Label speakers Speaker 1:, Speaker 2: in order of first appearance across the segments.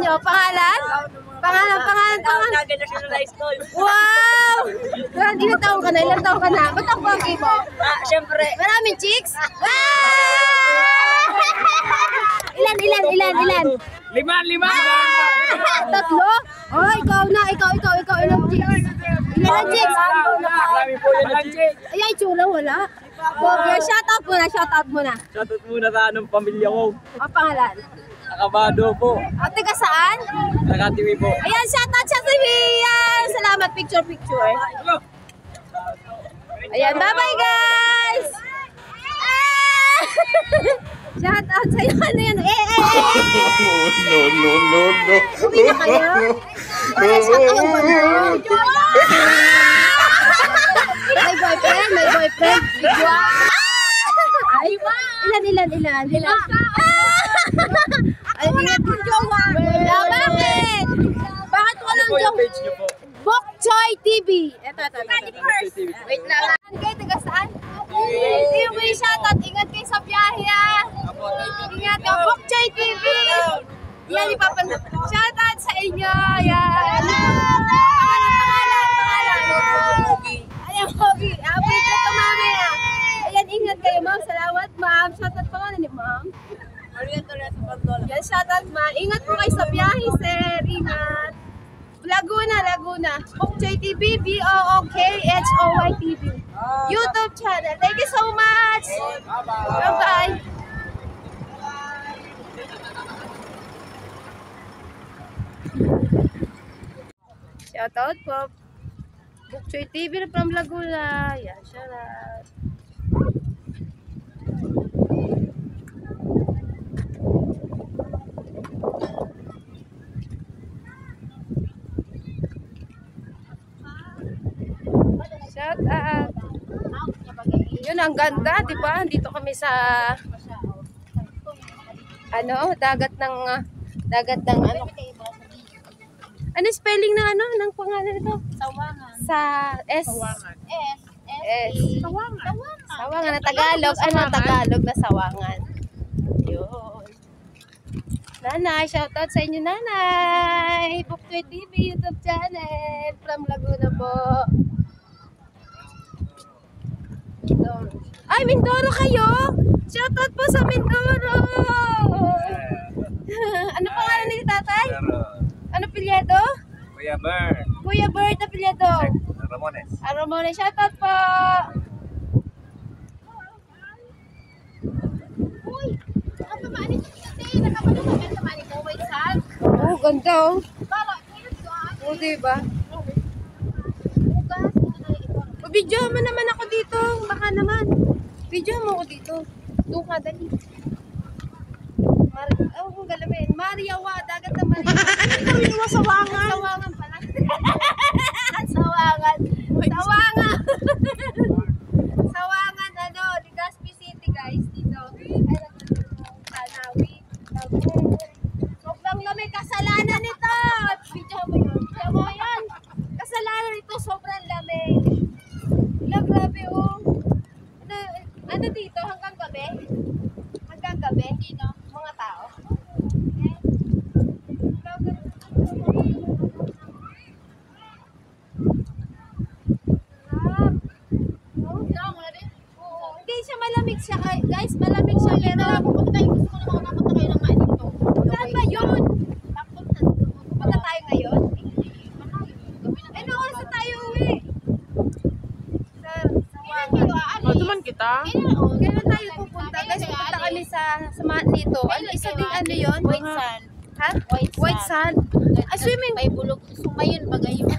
Speaker 1: nyo? Pangalan? Pangalan. Wow! Ilan taong ka na? Ba't ang pogi mo?
Speaker 2: Siyempre.
Speaker 1: Maraming chicks? Ilan?
Speaker 3: 5.
Speaker 1: Tatlo? Oh, ikaw na. Ikaw. Ilang chicks? Ilang chicks?
Speaker 3: Marami po yun na chicks.
Speaker 1: Ay, chula, wala. Pogi, shoutout muna.
Speaker 3: Shoutout muna sa anong pamilya ko.
Speaker 1: Ang pangalan?
Speaker 3: Nakabado po.
Speaker 1: Taga saan?
Speaker 3: Nakatiwi po.
Speaker 1: Ayan, shoutout sa Sibiyan. Salamat, picture. Ayan, bye-bye guys! Shoutout sa'yo. Ano yan?
Speaker 4: No.
Speaker 1: Uwi na kayo? Para shoutout ba mo? May boyfriend? Ay, ilan? Ay, ingat mo jowa. Bakit? Bakit walang jowa? Bok Choy TV. Ito. Wait lang. Kayo, taga saan? Tiwi, shoutout. Ingat kayo sa biyahe, ha? Ingat kayo. Bok Choy TV. Yan, ipapansin. Shoutout sa inyo. Yan. Pangalan. Ayan, Pogi. Wait na ito, mamaya. Ayan, ingat kayo, ma'am. Salamat, ma'am. Shoutout pangalan ni ma'am. Yan, shoutout, ma'am. Ingat po kayo sa biyahe, sir. Ingat. Laguna. Bokchoy TV, BOOKHOY TV. YouTube channel. Thank you so much. Bye-bye. Shoutout po. Bokchoy TV from Laguna. Yan, shoutout. Shout out. Yun, ang ganda, di ba? Dito kami sa dagat ng ano spelling ng ng pangalan nito?
Speaker 2: Sawangan.
Speaker 1: Sa S. Sawangan na Tagalog. Tagalog na Sawangan. Yun. Nanay, shout out sa inyo, Nanay. Bokchoy TV YouTube channel from Laguna po. Ay, Mindoro kayo? Shoutout po sa Mindoro! Ano pangalan ni tatay? Ano pilyado? Kuya Bird na pilyado? Ramones. Shoutout po! Uy! Nakapamani ko kasi. Nakapamani ko. Wait, saan? Oh, ganda oh. Oh, diba? Video mo naman ako dito. Baka naman. Video mo ako dito. Doon ka, dali. Kung galamin. Mariawa. Dagat na Mariawa. Ikaw yung Sawangan. Sawangan pala. Sawangan. Sawangan, Legazpi City, guys. Dito. Ay, Tanawi. Sobrang lamig. Kasalanan nito. Video mo yun. Video mo yan. Kasalanan nito. Sobrang lamig. Grabe oh. Ano dito? Hanggang gabi? Dito, mga tao. Hindi siya malamig siya. Guys, malamig siya. Pero pupunta tayo. Gusto ko naman napunta kayo ng main dito. Saan ba yun? Pupunta tayo ngayon? Ano oras na tayo uwi?
Speaker 3: Tuman kita.
Speaker 1: Kailan tayo pupunta? Guys, pupunta kami sa maan dito. Isa ding yun?
Speaker 2: White sand.
Speaker 1: Ha? White sand. Swimming.
Speaker 2: May bulog. Sumayon bagay yun.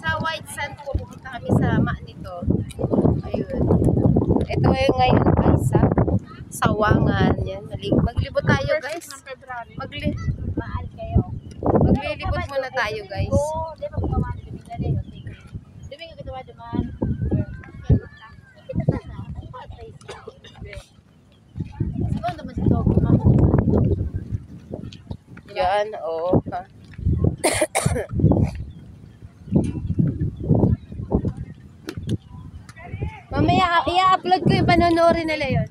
Speaker 1: Sa White Sand po pupunta kami sa maan dito. Ayun. Ito yung ngayon guys sa Sawangan. Yan. Maglibot tayo guys.
Speaker 2: Maal kayo.
Speaker 1: Maglilibot muna tayo guys.
Speaker 2: Di ba kumawan kami na rin? Di ba kagawa naman? Siguro naman ito.
Speaker 1: Yan, oo. Mamaya, i-upload ko yung panonoorin nila yun.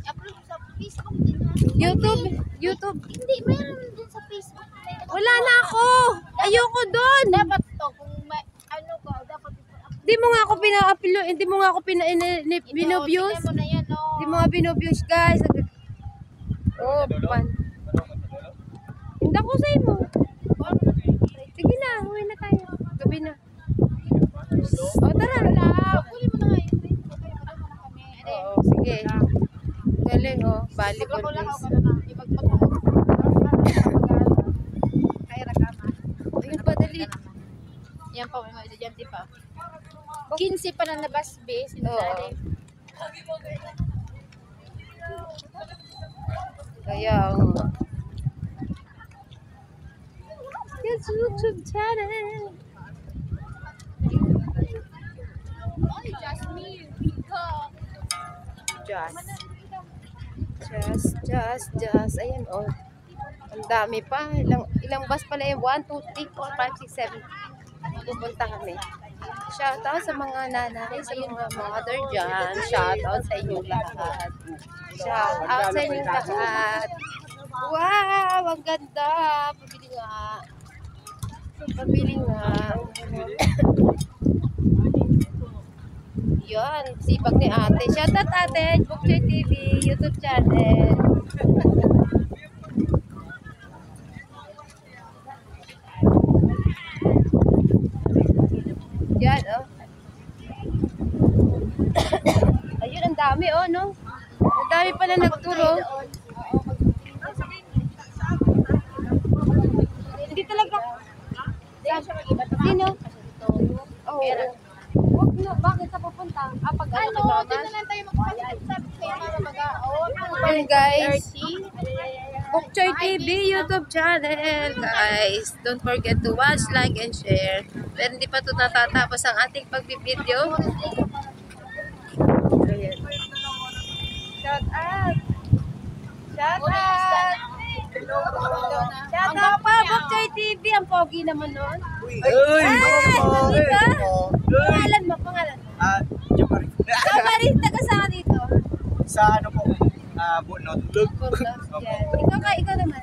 Speaker 2: I-upload sa Facebook din.
Speaker 1: YouTube.
Speaker 2: Hindi, meron din sa Facebook.
Speaker 1: Wala na ako. Ayoko doon.
Speaker 2: Dapat to, kung may, ano ka, dapat ito.
Speaker 1: Hindi mo nga ako pina-upload, hindi mo nga ako binobviews.
Speaker 2: Tingnan mo na yan, no.
Speaker 1: Hindi mo nga binobviews, guys. Oh, pan. Hindi ko sa mo. Sige na, huwi na tayo. Gabi na. Oh, tara.
Speaker 2: Kunin mo na nga yun.
Speaker 1: Oo, sige. Galing, oh. Volleyball, guys. Ayun pa, dali.
Speaker 2: Yan pa, may mga estudyante pa. 15 pa na nabas, be. Sinasali.
Speaker 1: Kaya, yes, YouTube channel.
Speaker 2: Ay, Jasmine. Pika.
Speaker 1: Just. Ayan, oh. Ang dami pa. Ilang bus pala yung 1, 2, 3, 4, 5, 6, 7. Pupunta kami. Shoutout sa mga nanay, sa mga mother dyan. Shoutout sa inyong lahat. Shoutout sa inyong lahat. Wow, ang ganda. Pabili nga. Yan, sipag ni ate. Shoutout ate, Bukchoy TV, YouTube channel. Yan, oh. Ayun, ang dami, oh, no? Ang dami pala nagturo. Hindi talaga. Sino? Oh, wag na. Bakit sa pupunta? Pag ano kay mama?
Speaker 2: Dito na lang tayo magpapalipad. Sabi kaya mama mag-aon.
Speaker 1: Ayun, guys. Bukchoy TV YouTube channel, guys. Don't forget to watch, like, and share. Pero hindi pa ito natatapos ang ating pagbibideo. Ayan. Shout out! Shout out! Shout out pa, Bukchoy TV. Ang pogi naman nun.
Speaker 3: Uy!
Speaker 1: Ay! Pangalan mo, pangalan.
Speaker 3: Jabari.
Speaker 1: Kaparin, taga saan dito?
Speaker 3: Sa ano po? Bunot.
Speaker 1: Ikaw naman.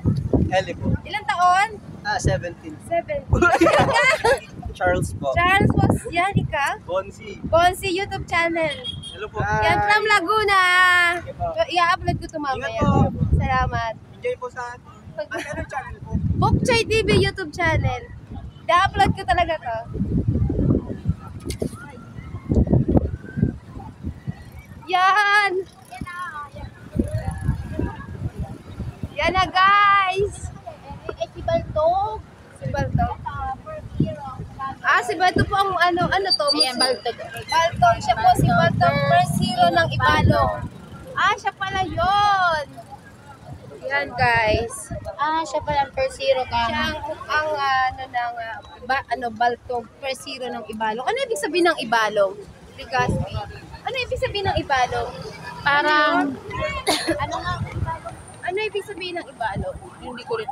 Speaker 3: Eli po.
Speaker 1: Ilang taon?
Speaker 3: 17.
Speaker 1: 7.
Speaker 3: Charles po.
Speaker 1: Charles was yan, ika?
Speaker 3: Bonsi.
Speaker 1: Bonsi YouTube channel.
Speaker 3: Hello po.
Speaker 1: Yan from Laguna. I-upload ko ito mamaya.
Speaker 3: Ingat po.
Speaker 1: Salamat.
Speaker 3: Enjoy po sa ano channel po?
Speaker 1: Bukchoy TV YouTube channel. I-upload ko talaga to. Yan. Yan na, guys.
Speaker 2: Si Baltog.
Speaker 1: Si Baltog. Si Baltog po ang ano to?
Speaker 2: Ayan, Baltog.
Speaker 1: Baltog. Siya po si Baltog, first hero ng Ibalong. Siya pala yun. Yan, guys.
Speaker 2: Siya pala ang first hero ka.
Speaker 1: Siya ang Baltog, first hero ng Ibalong. Ano ibig sabihin ng Ibalong? Ligaspi. Ano ibig sabihin ng Ibalong?
Speaker 2: Parang,
Speaker 1: Ano ibig sabihin ng Ibalong?
Speaker 2: hindi ko rin.